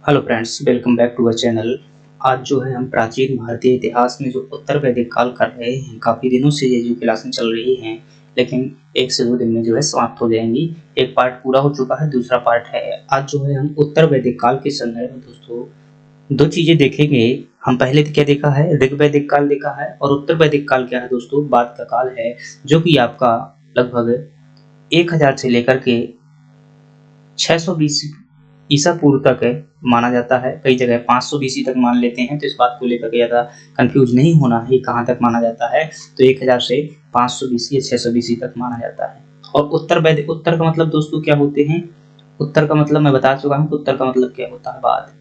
Hello friends, welcome back to our channel. आज जो है हम प्राचीन भारतीय इतिहास में जो उत्तर वैदिक काल कर रहे हैं। काफ़ी दिनों से ये जो क्लासें चल रही हैं, लेकिन 1 से 2 दिन में जो है समाप्त हो जाएंगी। एक पार्ट पूरा हो चुका है, दूसरा पार्ट है। आज जो है हम उत्तर वैदिक काल के संदर्भ में दोस्तों 2 चीज़ें देखेंगे। हम पहले तो क्या देखा है, ऋग वैदिक काल देखा है, और उत्तर वैदिक काल क्या है दोस्तों, बाद का काल है, जो कि आपका लगभग 1000 से लेकर के 620 ईसा पूर्व तक माना जाता है। कई जगह 500 बीसी तक मान लेते हैं, तो इस बात को लेकर के ज़्यादा कंफ्यूज नहीं होना है कहाँ तक माना जाता है। तो 1000 से 500 बीसी या 600 बीसी तक माना जाता है। और उत्तर का मतलब दोस्तों क्या होते हैं? उत्तर का मतलब मैं बता चुका हूँ कि उत्तर का मतलब क्या होता है, बाद।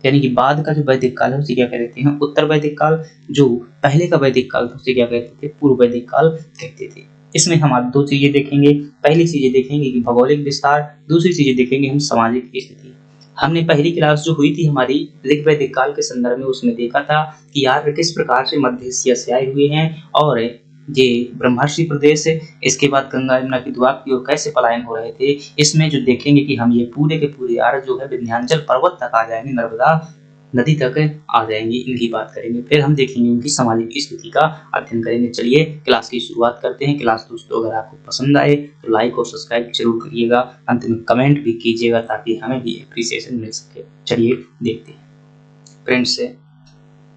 यानी कि बाद का जो वैदिक काल है उसे क्या कहते हैं? उत्तर वैदिक काल। जो पहले का वैदिक काल था उसे क्या कहते थे? पूर्व वैदिक काल कहते थे। इसमें हम आज 2 चीजें देखेंगे। पहली चीजें देखेंगे कि भौगोलिक विस्तार, दूसरी चीजें देखेंगे हम सामाजिक स्थिति। हमने पहली क्लास जो हुई थी हमारी ऋग वैदिक काल के संदर्भ में, उसमें देखा था कि आर्य किस प्रकार से मध्य एशिया से आए हुए हैं और ये ब्रह्मर्षि प्रदेश, इसके बाद गंगा यमुना की द्वाब की ओर कैसे पलायन हो रहे थे। इसमें जो देखेंगे कि हम ये पूरे के पूरे आर्य जो है विंध्याचल पर्वत तक आ जाएंगे, नर्मदा नदी तक आ जाएंगे, इनकी बात करेंगे। फिर हम देखेंगे उनकी सामाजिक स्थिति का अध्ययन करेंगे। चलिए क्लास की शुरुआत करते हैं। क्लास दोस्तों अगर आपको पसंद आए तो लाइक और सब्सक्राइब जरूर करिएगा, अंत में कमेंट भी कीजिएगा ताकि हमें भी एप्रिसिएशन मिल सके। चलिए देखते हैं फ्रेंड्स।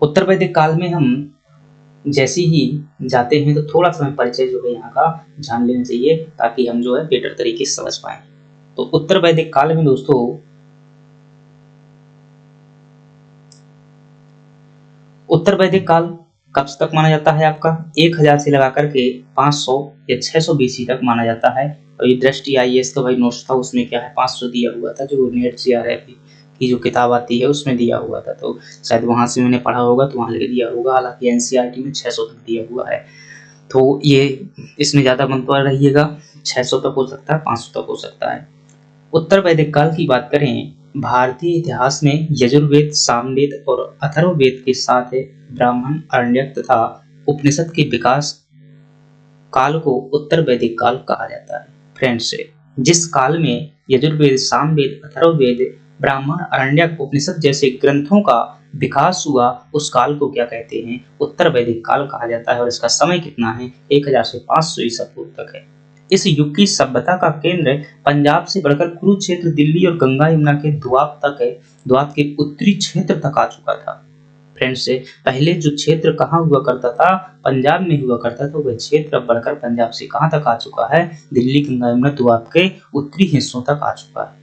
उत्तर वैदिक काल में हम जैसे ही जाते हैं तो थोड़ा सा परिचय जो है यहाँ का जान लेना चाहिए, ताकि हम जो है बेटर तरीके से समझ पाए। तो उत्तर वैदिक काल में दोस्तों उत्तर वैदिक काल कब तक माना जाता है? आपका 1000 से लगा करके 500 या 600 बीसी तक माना जाता है। और ये दृष्टि आईएएस का भाई नोट्स था, उसमें क्या है 500 दिया हुआ था, जो नेट जीआरएफ की जो किताब आती है उसमें दिया हुआ था। तो शायद वहां से मैंने पढ़ा होगा तो वहां लिख दिया होगा, हालांकि एनसीईआरटी में 600 तक दिया हुआ है। तो ये इसमें ज्यादा मंतव्य रहिएगा, 600 तक हो सकता है, 500 तक हो सकता है। उत्तर वैदिक काल की बात करें, भारतीय इतिहास में यजुर्वेद, सामवेद और अथर्ववेद के साथ ब्राह्मण, आरण्यक तथा उपनिषद के विकास काल को उत्तर वैदिक काल कहा जाता है। फ्रेंड्स, जिस काल में यजुर्वेद, सामवेद, अथर्ववेद, ब्राह्मण, आरण्यक, उपनिषद जैसे ग्रंथों का विकास हुआ, उस काल को क्या कहते हैं? उत्तर वैदिक काल कहा जाता है। और इसका समय कितना है? 1000 से 500 ईसा पूर्व तक है। इस युग की सभ्यता का केंद्र पंजाब से बढ़कर कुरुक्षेत्र, दिल्ली और गंगा यमुना के द्वाब तक है, द्वाब के उत्तरी क्षेत्र तक आ चुका था। फ्रेंड्स, पहले जो क्षेत्र कहाँ हुआ करता था? पंजाब में हुआ करता था। वह क्षेत्र अब बढ़कर पंजाब से कहाँ तक आ चुका है? दिल्ली, गंगा यमुना द्वाब के उत्तरी हिस्सों तक आ चुका है।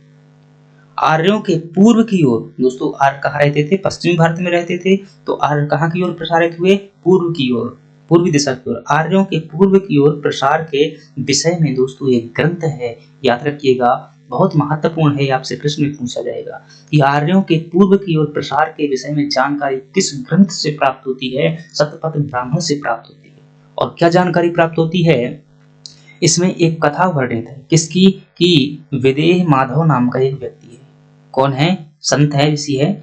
आर्यों के पूर्व की ओर दोस्तों, आर्य कहाँ रहते थे? पश्चिमी भारत में रहते थे। तो आर्य कहाँ की ओर प्रसारित हुए? पूर्व की ओर, पूर्वी दिशा की ओर। आर्यों के पूर्व की ओर प्रसार के विषय में दोस्तों एक ग्रंथ है, याद रखिएगा, बहुत महत्वपूर्ण है। आपसे प्रश्न में पूछा जाएगा कि आर्यों के पूर्व की ओर प्रसार के विषय में जानकारी किस ग्रंथ से प्राप्त होती है? शतपथ ब्राह्मण से प्राप्त होती है। और क्या जानकारी प्राप्त होती है? इसमें एक कथा वर्णित है, किसकी? कि विदेह माधव नाम का एक व्यक्ति है। कौन है? संत है, ऋषि है।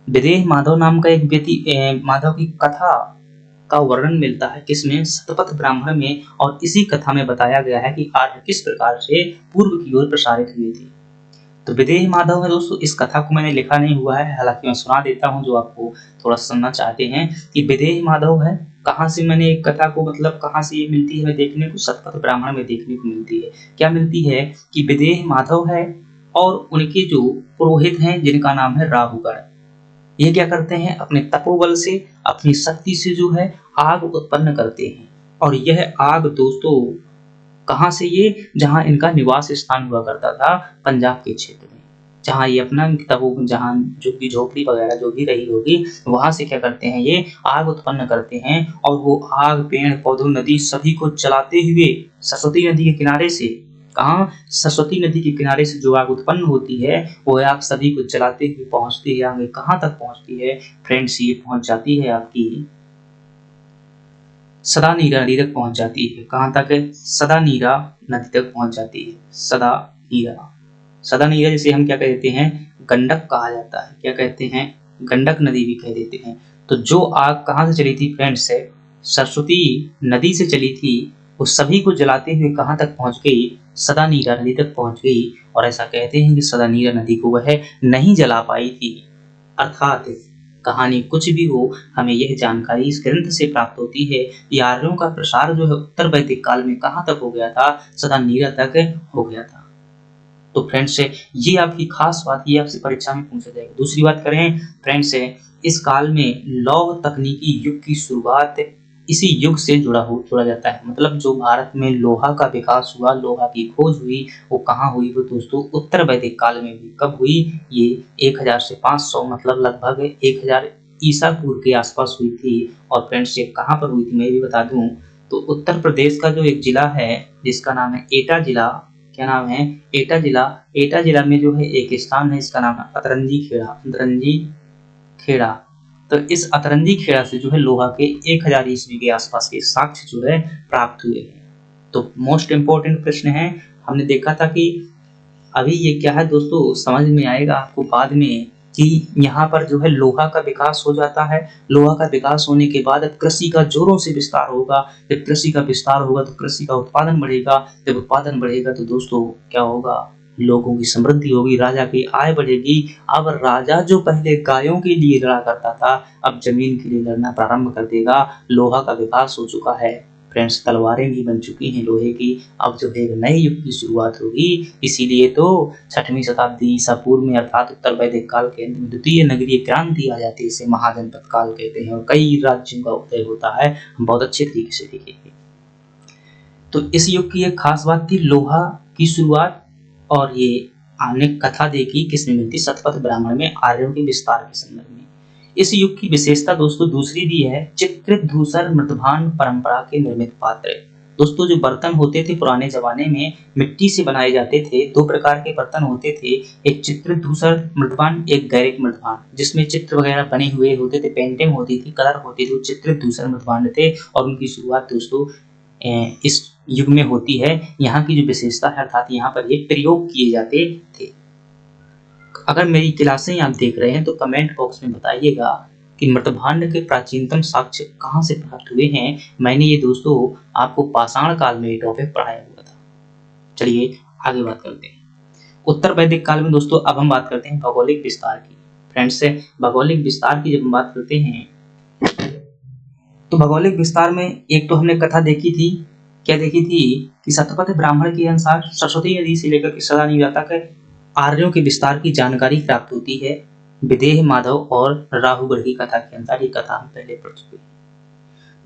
विदेह माधव नाम का एक व्यक्ति, माधव की कथा का वर्णन मिलता है किसमें? शतपथ ब्राह्मण में। और इसी कथा में बताया गया है कि आर्य किस प्रकार से पूर्व की ओर प्रसारित हुए थे। तो विदेह माधव है दोस्तों। इस कथा को मैंने लिखा नहीं हुआ है, हालांकि मैं सुना देता हूँ जो आपको थोड़ा सुनना चाहते हैं। कि विदेह माधव है, कहाँ से मैंने एक कथा को, मतलब कहाँ से ये मिलती है देखने को? शतपथ ब्राह्मण में देखने को मिलती है। क्या मिलती है? कि विदेह माधव है और उनके जो पुरोहित हैं जिनका नाम है राहुगण, ये क्या करते हैं? अपने तपोबल से, अपनी शक्ति से जो है आग उत्पन्न करते हैं। और यह आग दोस्तों कहाँ से? ये जहाँ इनका निवास स्थान हुआ करता था, पंजाब के क्षेत्र में, जहाँ ये अपना तपो, जहाँ जो भी झोपड़ी वगैरह जो भी रही होगी, वहां से क्या करते हैं? ये आग उत्पन्न करते हैं। और वो आग पेड़ पौधों, नदी सभी को जलाते हुए सरस्वती नदी के किनारे से, कहाँ? सरस्वती नदी के किनारे से जो आग उत्पन्न होती है, वो आग सभी को जलाते हुए पहुंचती है आगे। कहाँ तक पहुंचती है फ्रेंड्स? ये पहुंच जाती है आपकी सदा नीरा नदी तक पहुंच जाती है। कहाँ तक है? सदा नीरा नदी तक पहुंच जाती है। सदा नीरा, सदा नीरा जिसे हम क्या कहते हैं? गंडक कहा जाता है। क्या कहते हैं? गंडक नदी भी कह देते हैं। तो जो आग कहाँ से चली थी फ्रेंड्स? सरस्वती नदी से चली थी, वो सभी को जलाते हुए कहाँ तक पहुंच गई? सदानीरा नदी तक पहुंच गई और ऐसा कहते हैं कि सदानीरा नदी को वह नहीं जला पाई थी। अर्थात कहानी कुछ भी हो, हमें यह जानकारी इस ग्रंथ से प्राप्त होती है कि आर्यों का प्रसार जो है उत्तर वैदिक काल में कहाँ तक हो गया था, सदानीरा तक हो गया था। तो फ्रेंड्स ये आपकी खास बात, ये आपसे परीक्षा में पूछा जाएगा। दूसरी बात करें फ्रेंड्स, इस काल में लौह तकनीकी युग की शुरुआत इसी युग से जोड़ा जाता है। मतलब जो भारत में लोहा का विकास हुआ, लोहा की खोज हुई, वो कहाँ हुई? वो दोस्तों उत्तर वैदिक काल में हुई। कब हुई? ये 1000 से 500 मतलब लगभग 1000 ईसा पूर्व के आसपास हुई थी। और फ्रेंड्स ये कहाँ पर हुई थी मैं भी बता दूं, तो उत्तर प्रदेश का जो एक जिला है जिसका नाम है एटा जिला। क्या नाम है? एटा जिला। एटा जिला में जो है एक स्थान है, इसका नाम है अतरंजी खेड़ा। अतरंजी खेड़ा। तो इस अतरंजी खेड़ा से जो है लोहा के 1000 ईस्वी के आसपास के साक्ष्य जो है प्राप्त हुए हैं। तो मोस्ट इंपोर्टेंट प्रश्न है। हमने देखा था कि अभी ये क्या है दोस्तों, समझ में आएगा आपको बाद में कि यहाँ पर जो है लोहा का विकास हो जाता है। लोहा का विकास होने के बाद अब कृषि का जोरों से विस्तार होगा। जब कृषि का विस्तार होगा तो कृषि का उत्पादन बढ़ेगा। जब उत्पादन बढ़ेगा तो दोस्तों क्या होगा? लोगों की समृद्धि होगी, राजा की आय बढ़ेगी। अब राजा जो पहले गायों के लिए लड़ा करता था, अब जमीन के लिए लड़ना प्रारंभ कर देगा। लोहा का विकास हो चुका है फ्रेंड्स, तलवारें भी बन चुकी हैं लोहे की। अब जो है एक नए युग की शुरुआत होगी। इसीलिए तो 6वीं शताब्दी ईसा पूर्व में अर्थात उत्तर वैदिक काल के अंत में द्वितीय नगरीय क्रांति आ जाती है। इसे महाजनपद काल कहते हैं और कई राज्यों का उदय होता है। हम बहुत अच्छे तरीके से देखेंगे। तो इस युग की एक खास बात थी लोहा की शुरुआत। और ये आने कथा देखी किसने मिलती? शतपथ ब्राह्मण में आर्यों के विस्तार के संदर्भ में। इस युग की विशेषता दोस्तों दूसरी भी है, चित्रित धूसर मृतभान परंपरा के निर्मित पात्र। दोस्तों जो बर्तन होते थे पुराने जमाने में मिट्टी से बनाए जाते थे, दो प्रकार के बर्तन होते थे, एक चित्रित धूसर मृतभान, एक गैरिक मृतभान, जिसमें चित्र वगैरह बने हुए होते थे, पेंटिंग होती थी, कलर होते थे, चित्रित धूसर मृतभान थे। और उनकी शुरुआत दोस्तों इस युग में होती है। यहाँ की जो विशेषता है अर्थात यहाँ पर ये प्रयोग किए जाते थे। अगर मेरी क्लासें आप देख रहे हैं तो कमेंट बॉक्स में बताइएगा कि मृतभांड के प्राचीनतम साक्ष्य कहाँ से प्राप्त हुए हैं। मैंने ये दोस्तों आपको पाषाण काल में ये टॉपिक पढ़ाया हुआ था। चलिए आगे बात करते हैं। उत्तर वैदिक काल में दोस्तों अब हम बात करते हैं भौगोलिक विस्तार की। फ्रेंड्स भौगोलिक विस्तार की जब हम बात करते हैं तो भौगोलिक विस्तार में एक तो हमने कथा देखी थी, क्या देखी थी कि शतपथ ब्राह्मण के अनुसार सरस्वती नदी से लेकर सदानीरा तक आर्यों के विस्तार की जानकारी प्राप्त होती है। विदेह माधव और राहुगढ़ की कथा के अनुसार ये कथा हम पहले पढ़ चुके हैं।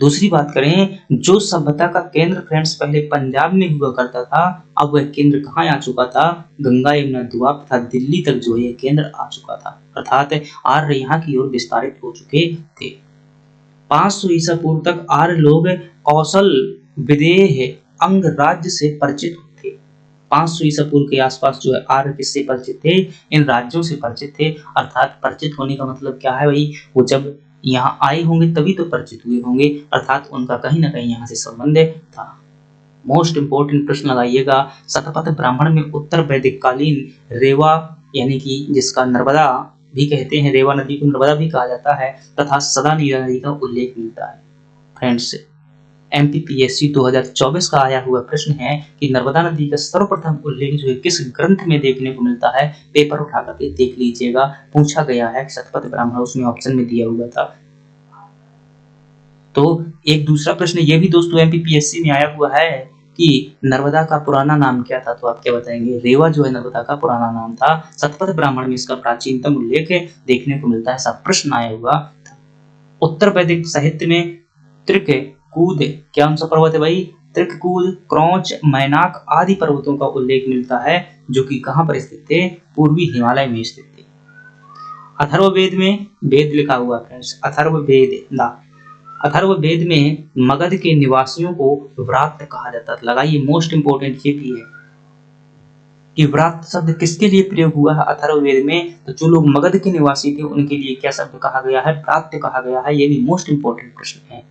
दूसरी बात करें, जो सभ्यता का केंद्र फ्रेंड्स पहले पंजाब में हुआ करता था, अब वह केंद्र कहाँ आ चुका था? गंगा यमुना द्वाब तथा दिल्ली तक जो है केंद्र आ चुका था। अर्थात आर्य यहाँ की ओर विस्तारित हो चुके थे। 500 ईसा पूर्व तक आर्य लोग कौशल, विदेह, अंग राज्य से परिचित थे। 500 ईसा पूर्व के आसपास जो है आर्य किससे परिचित थे? इन राज्यों से परिचित थे। अर्थात परिचित होने का मतलब क्या है भाई? वो जब यहाँ आए होंगे तभी तो परिचित हुए होंगे, अर्थात उनका कहीं ना कहीं यहाँ से संबंध था। मोस्ट इंपोर्टेंट प्रश्न लगाइएगा, शतपथ ब्राह्मण में उत्तर वैदिक कालीन रेवा यानी कि जिसका नर्मदा भी कहते हैं, रेवा नदी को नर्मदा भी कहा जाता है, तथा सदानीरा नदी का उल्लेख मिलता है। फ्रेंड्स एमपीपीएससी 2024 का आया हुआ प्रश्न है कि नर्मदा नदी का सर्वप्रथम उल्लेख जो है किस ग्रंथ में देखने को मिलता है? पेपर उठा करके देख लीजिएगा, पूछा गया है शतपथ ब्राह्मण, उसमें ऑप्शन में दिया हुआ था। तो एक दूसरा प्रश्न ये भी दोस्तों एमपीपीएससी में आया हुआ है कि नर्मदा का पुराना नाम क्या था? तो आप क्या बताएंगे? रेवा जो है नर्मदा का पुराना नाम था। शतपथ ब्राह्मण में इसका प्राचीनतम उल्लेख देखने को मिलता है। सब प्रश्न आया हुआ था। उत्तर वैदिक साहित्य में त्रिकूद, क्या कौन सा पर्वत है भाई? त्रिकूद, क्रौच, मैनाक आदि पर्वतों का उल्लेख मिलता है, जो कि कहां पर स्थित थे? पूर्वी हिमालय में स्थित थे। अथर्ववेद में वेद लिखा हुआ फ्रेंड्स, अथर्ववेद में मगध के निवासियों को व्रात कहा जाता था। लगाइए मोस्ट इंपोर्टेंट ये भी है कि व्रात शब्द किसके लिए प्रयोग हुआ है अथर्ववेद में? तो जो लोग मगध के निवासी थे उनके लिए क्या शब्द कहा गया है? व्रात कहा गया है। ये भी मोस्ट इंपोर्टेंट प्रश्न है।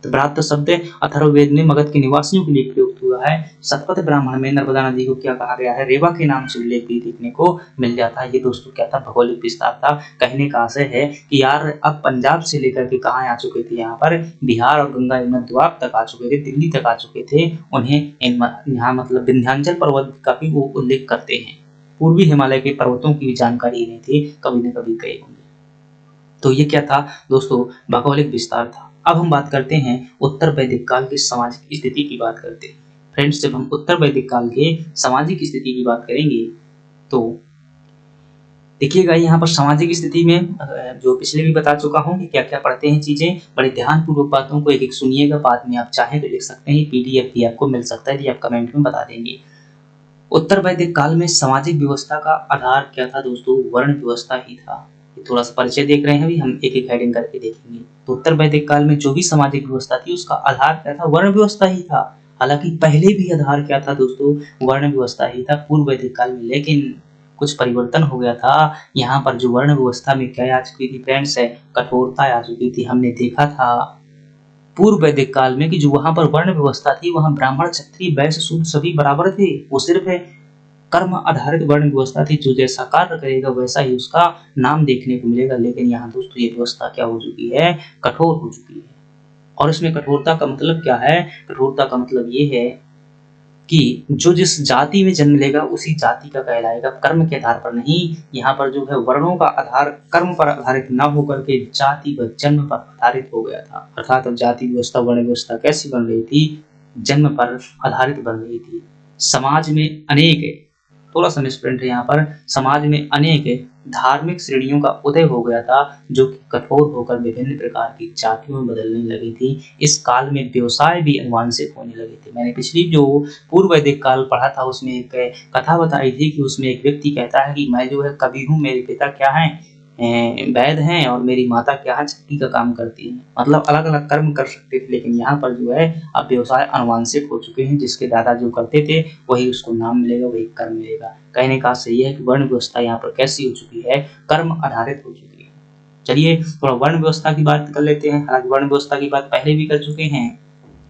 तो ब्राह्मण शब्द अथर्ववेद में मगध के निवासियों के लिए प्रयुक्त हुआ है। शतपथ ब्राह्मण में नर्मदा नदी को क्या कहा गया है, रेवा के नाम से उल्लेख भी देखने को मिल जाता है। ये दोस्तों क्या था, भौगोलिक विस्तार था। कहने का आशय है कि यार अब पंजाब से लेकर के कहाँ आ चुके थे, यहाँ पर बिहार और गंगा यमुना द्वार तक आ चुके थे, दिल्ली तक आ चुके थे। उन्हें यहाँ मतलब विंध्याचल पर्वत का भी वो उल्लेख करते हैं। पूर्वी हिमालय के पर्वतों की जानकारी इन्हें थी, कभी न कभी गए होंगे। तो ये क्या था दोस्तों, भौगोलिक विस्तार था। अब हम बात करते हैं उत्तर वैदिक काल की सामाजिक स्थिति की बात करते हैं। फ्रेंड्स, जब हम उत्तर वैदिक काल के सामाजिक स्थिति की बात करेंगे तो देखिएगा यहाँ पर सामाजिक स्थिति में जो पिछले भी बता चुका हूँ कि क्या क्या पढ़ते हैं चीजें, बड़े ध्यानपूर्वक बातों को एक एक सुनिएगा। बाद में आप चाहें तो लिख सकते हैं, PDF भी आपको मिल सकता है, यदि आप कमेंट में बता देंगे। उत्तर वैदिक काल में सामाजिक व्यवस्था का आधार क्या था दोस्तों, वर्ण व्यवस्था ही था। थोड़ा सा परिचय देख रहे हैं, अभी हम एक एक हेडिंग करके देखेंगे। तो उत्तर वैदिक काल में जो भी सामाजिक व्यवस्था थी उसका आधार क्या था, वर्ण व्यवस्था ही था। हालांकि पहले भी आधार क्या था दोस्तों, वर्ण व्यवस्था ही था पूर्व वैदिक काल में, लेकिन कुछ परिवर्तन हो गया था। यहाँ पर जो वर्ण व्यवस्था में क्या आ चुकी थी फ्रेंड्स, है कठोरता आ चुकी थी। हमने देखा था पूर्व वैदिक काल में कि जो वहां पर वर्ण व्यवस्था थी, वहां ब्राह्मण क्षत्रिय वैश्य शूद्र सभी बराबर थे। वो सिर्फ है कर्म आधारित वर्ण व्यवस्था थी, जो जैसा कार्य करेगा वैसा ही उसका नाम देखने को मिलेगा। लेकिन यहाँ दोस्तों ये व्यवस्था क्या हो चुकी है, कठोर हो चुकी है। और इसमें कठोरता का मतलब क्या है, कठोरता का मतलब ये है कि जो जिस जाति में जन्म लेगा उसी जाति का कहलाएगा, कर्म के आधार पर नहीं। यहाँ पर जो है वर्णों का आधार कर्म पर आधारित न होकर के जाति व जन्म पर आधारित हो गया था। अर्थात अब जाति व्यवस्था वर्ण व्यवस्था कैसी बन रही थी, जन्म पर आधारित बन रही थी। समाज में अनेक, थोड़ा सा मिसप्रिंट है यहाँ पर, समाज में अनेक धार्मिक श्रेणियों का उदय हो गया था, जो कि कठोर होकर विभिन्न प्रकार की जातियों में बदलने लगी थी। इस काल में व्यवसाय भी अनुवांशिक होने लगे थे। मैंने पिछली जो पूर्व वैदिक काल पढ़ा था उसमें एक कथा बताई थी कि उसमें एक व्यक्ति कहता है कि मैं जो है कवि हूँ, मेरे पिता क्या है, वैद्य हैं, और मेरी माता क्या है, चक्की का काम करती है। मतलब अलग अलग कर्म कर सकते थे, लेकिन यहाँ पर जो है अब व्यवसाय अनुवांशिक हो चुके हैं। जिसके दादा जो करते थे वही उसको नाम मिलेगा, वही कर्म मिलेगा। कहने का सही है कि वर्ण व्यवस्था यहाँ पर कैसी हो चुकी है, कर्म आधारित हो चुकी है। चलिए थोड़ा वर्ण व्यवस्था की बात कर लेते हैं। हालांकि वर्ण व्यवस्था की बात पहले भी कर चुके हैं।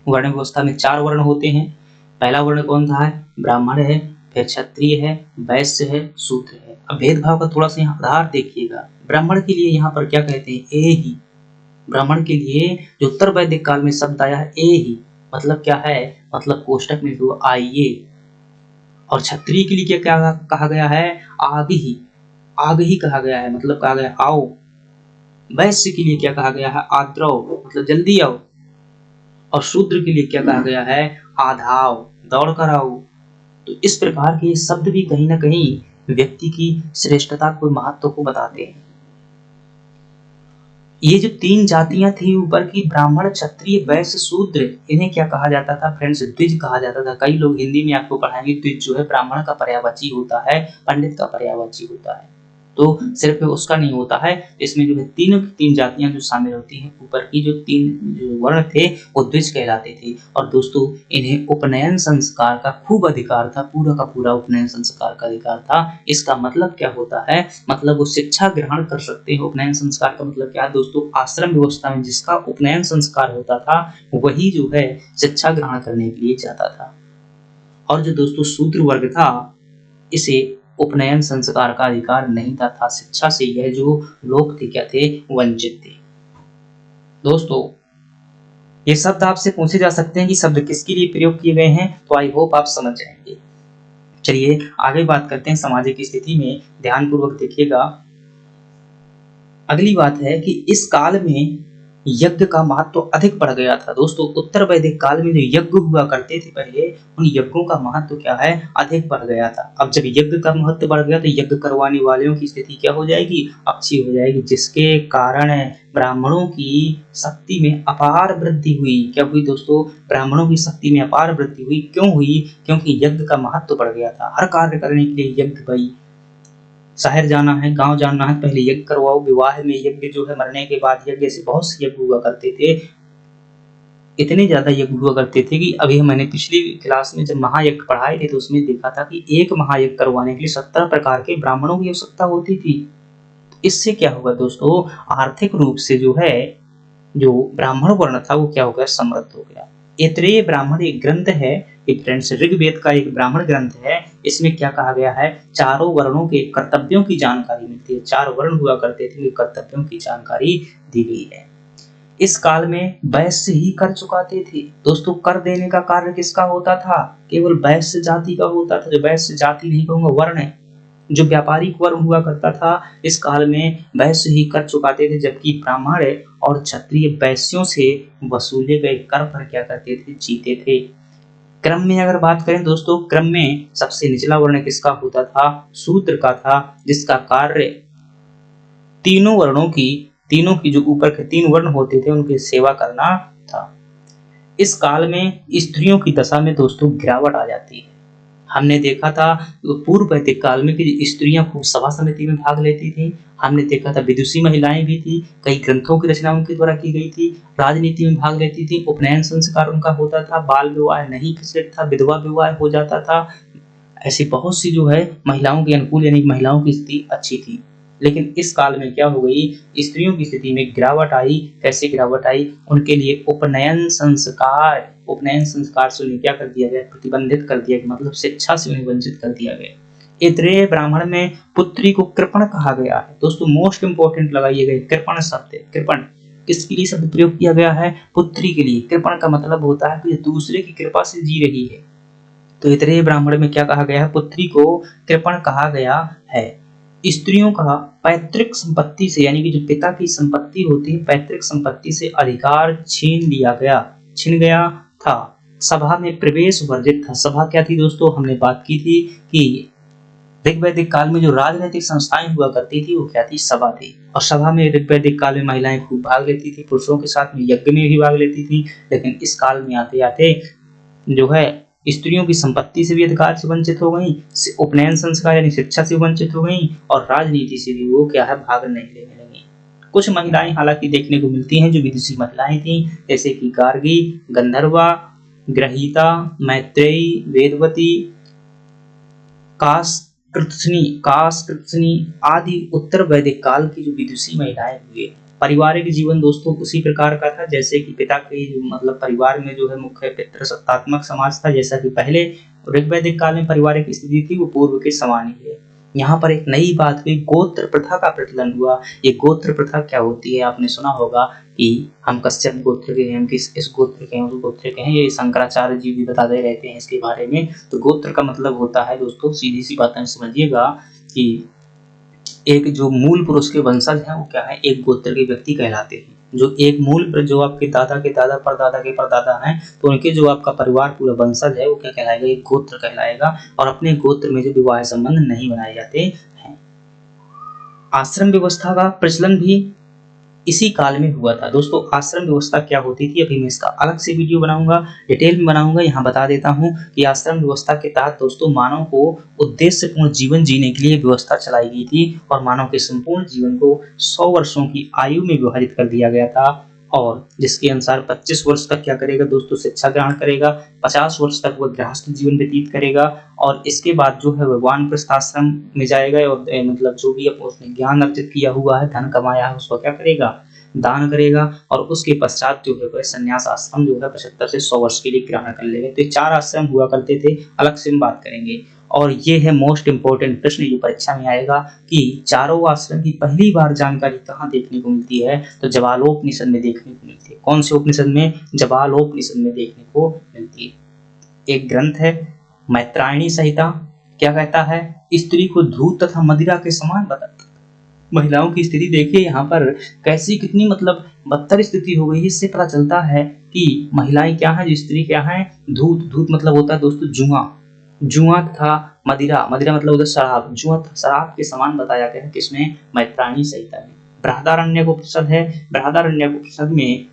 वर्ण व्यवस्था में 4 वर्ण होते हैं। पहला वर्ण कौन सा है, ब्राह्मण है, फिर क्षत्रिय है, वैश्य है, शूद्र है। अब भेदभाव का थोड़ा सा यहाँ आधार देखिएगा। ब्राह्मण के लिए यहाँ पर क्या कहते हैं, ए ही। ब्राह्मण के लिए जो उत्तर वैदिक काल में शब्द आया है ए ही, मतलब क्या है, मतलब कोष्टक में दो आइए। और क्षत्रिय के लिए क्या क्या कहा गया है, आग ही। आग ही कहा गया है, मतलब कहा गया आओ। वैश्य के लिए क्या कहा गया है, आद्रव, मतलब जल्दी आओ। और शूद्र के लिए क्या कहा गया है, आधाव, दौड़ कर आओ। तो इस प्रकार के शब्द भी कहीं ना कहीं व्यक्ति की श्रेष्ठता को, महत्व को बताते हैं। ये जो 3 जातियां थी ऊपर की, ब्राह्मण क्षत्रिय वैश्य शूद्र, इन्हें क्या कहा जाता था फ्रेंड्स, द्विज कहा जाता था। कई लोग हिंदी में आपको पढ़ाएंगे द्विज जो है ब्राह्मण का पर्यायवाची होता है, पंडित का पर्यायवाची होता है। तो सिर्फ उसका नहीं होता है, इसमें जो है तीनों की 3 जातियां जो शामिल होती हैं। ऊपर की जो 3 जो वर्ण थे वो द्विज कहलाते थे। और दोस्तों इन्हें उपनयन संस्कार का खूब अधिकार था, पूरा का पूरा उपनयन संस्कार का अधिकार था। इसका मतलब क्या होता है, मतलब वो शिक्षा ग्रहण कर सकते हैं। उपनयन संस्कार का मतलब क्या है दोस्तों, आश्रम व्यवस्था में जिसका उपनयन संस्कार होता था वही जो है शिक्षा ग्रहण करने के लिए जाता था। और जो दोस्तों शूद्र वर्ग था, इसे उपनयन संस्कार का अधिकार नहीं था शिक्षा से यह जो लोग थे क्या थे, वंचित थे। दोस्तों ये शब्द आपसे पूछे जा सकते हैं कि शब्द किसके लिए प्रयोग किए गए हैं, तो आई होप आप समझ जाएंगे। चलिए आगे बात करते हैं सामाजिक स्थिति में, ध्यानपूर्वक देखिएगा। अगली बात है कि इस काल में यज्ञ का महत्व अधिक बढ़ गया था। दोस्तों उत्तर वैदिक काल में जो यज्ञ हुआ करते थे पहले, उन यज्ञों का महत्व क्या है, अधिक बढ़ गया था। अब जब यज्ञ का महत्व बढ़ गया तो यज्ञ करवाने वालों की स्थिति क्या हो जाएगी, अच्छी हो जाएगी, जिसके कारण ब्राह्मणों की शक्ति में अपार वृद्धि हुई। क्या हुई दोस्तों, ब्राह्मणों की शक्ति में अपार वृद्धि हुई। क्यों हुई, क्योंकि यज्ञ का महत्व बढ़ गया था। हर कार्य करने के लिए यज्ञ, भाई शहर जाना है, गांव जाना है, पहले यज्ञ करवाओ। विवाह में यज्ञ जो है, मरने के बाद यज्ञ, से बहुत से यज्ञ हुआ करते थे। इतने ज्यादा यज्ञ हुआ करते थे कि अभी मैंने पिछली क्लास में जब महायज्ञ पढ़ाए थे तो उसमें देखा था कि एक महायज्ञ करवाने के लिए 17 प्रकार के ब्राह्मणों की आवश्यकता होती थी। इससे क्या होगा दोस्तों, आर्थिक रूप से जो है जो ब्राह्मण वर्ण था वो क्या हो गया, समृद्ध हो गया। ऐत्रेय ब्राह्मण एक ग्रंथ है, एक फ्रेंड्स ऋग्वेद का एक ब्राह्मण ग्रंथ है। इसमें क्या कहा गया है, चारों वर्णों के कर्तव्यों की जानकारी मिलती है। 4 वर्ण हुआ करते थे, कर्तव्यों की जानकारी दी गई है। इस काल में वैश्य ही कर चुकाते थे। दोस्तों कर देने का कार्य किसका होता था, केवल वैश्य जाति का होता था। जो वैश्य जाति नहीं कहूंगा, वर्ण है, जो व्यापारिक वर्ण हुआ करता था, इस काल में वैश्य ही कर चुकाते थे, जबकि ब्राह्मण और क्षत्रिय वैश्यों से वसूले गए कर पर क्या करते थे, जीते थे। क्रम में अगर बात करें दोस्तों, क्रम में सबसे निचला वर्ण किसका होता था, शूद्र का था, जिसका कार्य तीनों की जो ऊपर के 3 वर्ण होते थे उनकी सेवा करना था। इस काल में स्त्रियों की दशा में दोस्तों गिरावट आ जाती है। हमने देखा था पूर्व वैदिक काल में कि स्त्रियां खूब सभा समिति में भाग लेती थी। हमने देखा था विदुषी महिलाएं भी थी, कई ग्रंथों की रचना उनके द्वारा की गई थी, राजनीति में भाग लेती थी, उपनयन संस्कार उनका होता था, बाल विवाह नहीं प्रचलित था, विधवा विवाह हो जाता था। ऐसी बहुत सी जो है महिलाओं के अनुकूल, यानी महिलाओं की स्थिति अच्छी थी। लेकिन इस काल में क्या हो गई, स्त्रियों की स्थिति में गिरावट आई। कैसे गिरावट आई, उनके लिए उपनयन संस्कार से उन्हें क्या कर दिया गया, प्रतिबंधित कर दिया गया, मतलब शिक्षा से उन्हें वंचित कर दिया गया। ऐत्रेय ब्राह्मण में पुत्री को कृपण कहा गया है। दोस्तों मोस्ट इंपोर्टेंट लगाइएगा, कृपण शब्द है। कृपण किसके लिए शब्द प्रयोग किया गया है, पुत्री के लिए। कृपण का मतलब होता है कि दूसरे की कृपा से जी रही है। तो ऐत्रेय ब्राह्मण में क्या कहा गया है, पुत्री को कृपण कहा गया है। स्त्रियों का पैतृक संपत्ति से, यानी कि जो पिता की संपत्ति होती है, पैतृक संपत्ति से अधिकार छीन गया था। सभा में प्रवेश वर्जित था। सभा क्या थी दोस्तों, हमने बात की थी कि ऋग्वैदिक काल में जो राजनीतिक संस्थाएं हुआ करती थी वो क्या थी, सभा थी। और सभा में ऋग्वैदिक काल में महिलाएं खूब भाग लेती थी, पुरुषों के साथ में यज्ञ में भी भाग लेती थी। लेकिन इस काल में आते आते जो है स्त्रियों की संपत्ति से भी अधिकार से वंचित हो गई, उपनयन संस्कार यानी शिक्षा से वंचित हो गई, और राजनीति से भी वो क्या है, भाग नहीं लेने लगी। कुछ महिलाएं हालांकि देखने को मिलती हैं जो विदुषी महिलाएं थी, जैसे कि गार्गी, गंधर्वा, ग्रहीता, मैत्रेयी, वेदवती, काशकृत्स्नी आदि उत्तर वैदिक काल की जो विदुषी महिलाएं हुए। पारिवारिक जीवन दोस्तों उसी प्रकार का था जैसे कि पिता के मतलब परिवार में जो है मुख्य पितृसत्तात्मक समाज था। जैसा कि पहले ऋग्वैदिक काल में पारिवारिक स्थिति थी वो पूर्व के समान ही है। यहाँ पर एक नई बात हुई, गोत्र प्रथा का प्रचलन हुआ। ये गोत्र प्रथा क्या होती है, आपने सुना होगा कि हम कश्यप गोत्र के हैं, हम इस गोत्र के हैं, उस गोत्र के हैं। ये शंकराचार्य जी भी बताते रहते हैं इसके बारे में। तो गोत्र का मतलब होता है दोस्तों, सीधी सी बातें समझिएगा कि एक जो मूल पुरुष के वंशज हैं वो क्या है, एक गोत्र के व्यक्ति कहलाते हैं। जो एक मूल जो आपके दादा के दादा परदादा के परदादा हैं, तो उनके जो आपका परिवार पूरा वंशज है वो क्या कहलाएगा, एक गोत्र कहलाएगा। और अपने गोत्र में जो विवाह संबंध नहीं बनाए जाते हैं। आश्रम व्यवस्था का प्रचलन भी इसी काल में हुआ था। दोस्तों आश्रम व्यवस्था क्या होती थी, अभी मैं इसका अलग से वीडियो बनाऊंगा, डिटेल में बनाऊंगा। यहाँ बता देता हूँ कि आश्रम व्यवस्था के तहत दोस्तों मानव को उद्देश्यपूर्ण जीवन जीने के लिए व्यवस्था चलाई गई थी, और मानव के संपूर्ण जीवन को 100 वर्षों की आयु में विभाजित कर दिया गया था। और जिसके अनुसार 25 वर्ष तक क्या करेगा दोस्तों, शिक्षा ग्रहण करेगा, 50 वर्ष तक वह गृहस्थ जीवन व्यतीत करेगा, और इसके बाद जो है वह वानप्रस्थ आश्रम में जाएगा, और मतलब जो भी उसने ज्ञान अर्जित किया हुआ है, धन कमाया है, उसको क्या करेगा, दान करेगा। और उसके पश्चात जो है वह संन्यास आश्रम जो है 75 से 100 वर्ष के लिए ग्रहण कर लेगा। तो 4 आश्रम हुआ करते थे, अलग से हम बात करेंगे। और ये है मोस्ट इंपोर्टेंट प्रश्न जो परीक्षा में आएगा कि चारों आश्रम की पहली बार जानकारी कहाँ देखने को मिलती है, तो जवालोपनिषद में देखने को मिलती है। कौन से उपनिषद में, जवालोपनिषद में देखने को मिलती है। एक ग्रंथ है मैत्रायणी संहिता, क्या कहता है, स्त्री को दूध तथा मदिरा के समान बताता। महिलाओं की स्थिति देखिए यहाँ पर कैसी, कितनी मतलब बदतर स्थिति हो गई। इससे पता चलता है कि महिलाएं क्या है, स्त्री क्या है, धूत मतलब होता है दोस्तों जुआ था, मदिरा मतलब उधर शराब, जुआ शराब के समान बताया गया है किसमें, मैत्रायणी संहिता में। बृहदारण्यकोपनिषद है, बृहदारण्यकोपनिषद में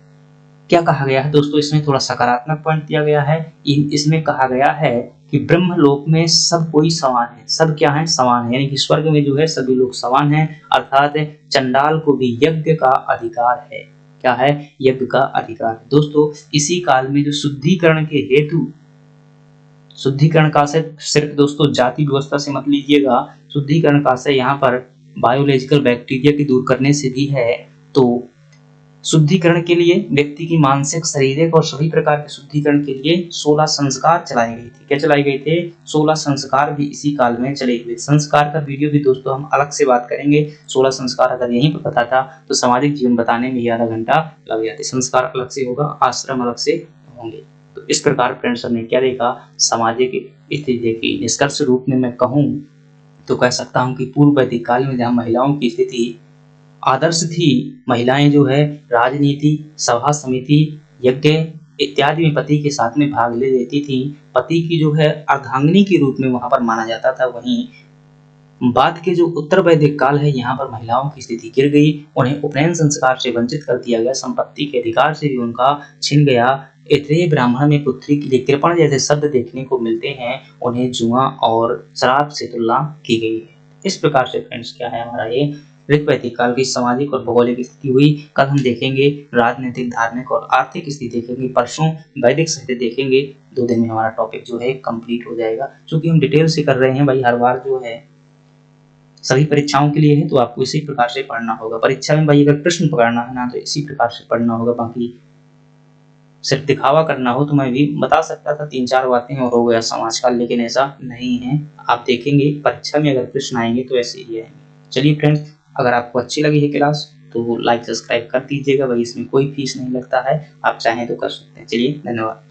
क्या कहा गया है दोस्तों, इसमें थोड़ा सकारात्मक पॉइंट दिया गया है। इसमें कहा गया है कि ब्रह्मलोक में सब कोई समान है, सब क्या है, समान है, यानी कि स्वर्ग में जो है सभी लोग समान हैं। अर्थात चंडाल को भी यज्ञ का अधिकार है। क्या है, यज्ञ का अधिकार। दोस्तों इसी काल में जो शुद्धिकरण के हेतु, शुद्धिकरण का से सिर्फ दोस्तों जाति व्यवस्था से मत लीजिएगा, शुद्धिकरण का से यहाँ पर बायोलॉजिकल बैक्टीरिया की दूर करने से भी है। तो शुद्धिकरण के लिए व्यक्ति की मानसिक, शारीरिक और सभी प्रकार के शुद्धिकरण के लिए 16 संस्कार चलाए गए थे। क्या चलाए गए थे? 16 संस्कार भी इसी काल में चले हुए। संस्कार का वीडियो भी दोस्तों हम अलग से बात करेंगे। 16 संस्कार अगर यहीं पर पता था तो सामाजिक जीवन बताने में ही आधा घंटा लग जाते। संस्कार अलग से होगा, आश्रम अलग से होंगे। तो इस प्रकार फ्रेंड्स हमने क्या देखा, सामाजिक स्थिति देखी। निष्कर्ष रूप में मैं कहूँ तो कह सकता हूँ कि पूर्व वैदिक काल में जहाँ महिलाओं की स्थिति आदर्श थी, महिलाएं जो है राजनीति, सभा समिति, यज्ञ इत्यादि में पति के साथ में भाग ले लेती थी। पति की जो है अर्धांगिनी के रूप में वहां पर माना जाता था। वहीं बाद के जो उत्तर वैदिक काल है, यहाँ पर महिलाओं की स्थिति गिर गई। उन्हें उपनयन संस्कार से वंचित कर दिया गया, संपत्ति के अधिकार से भी उनका छिन गया। ऐत्रेय ब्राह्मण में पुत्री के लिए कृपण जैसे शब्द देखने को मिलते हैं। उन्हें जुआ और शराब से तुलना की गई है। इस प्रकार से फ्रेंड्स क्या है, हमारा ये ऋग वैदिक काल की सामाजिक और भौगोलिक स्थिति हुई। कल हम देखेंगे राजनीतिक, धार्मिक और आर्थिक स्थिति देखेंगे। परसों वैदिक साहित्य देखेंगे। 2 दिन में हमारा टॉपिक जो है कंप्लीट हो जाएगा। क्योंकि हम डिटेल से कर रहे हैं भाई, हर बार जो है सभी परीक्षाओं के लिए है, तो आपको इसी प्रकार से पढ़ना होगा। परीक्षा में भाई अगर प्रश्न पकड़ना है ना, तो इसी प्रकार से पढ़ना होगा। बाकी सिर्फ दिखावा करना हो तो मैं भी बता सकता था 3-4 बातें और हो गया समाज का, लेकिन ऐसा नहीं है। आप देखेंगे परीक्षा में अगर प्रश्न आएंगे तो ऐसे ही आएंगे। चलिए फ्रेंड्स, अगर आपको अच्छी लगी है क्लास तो लाइक सब्सक्राइब कर दीजिएगा भाई, इसमें कोई फीस नहीं लगता है। आप चाहें तो कर सकते हैं। चलिए, धन्यवाद।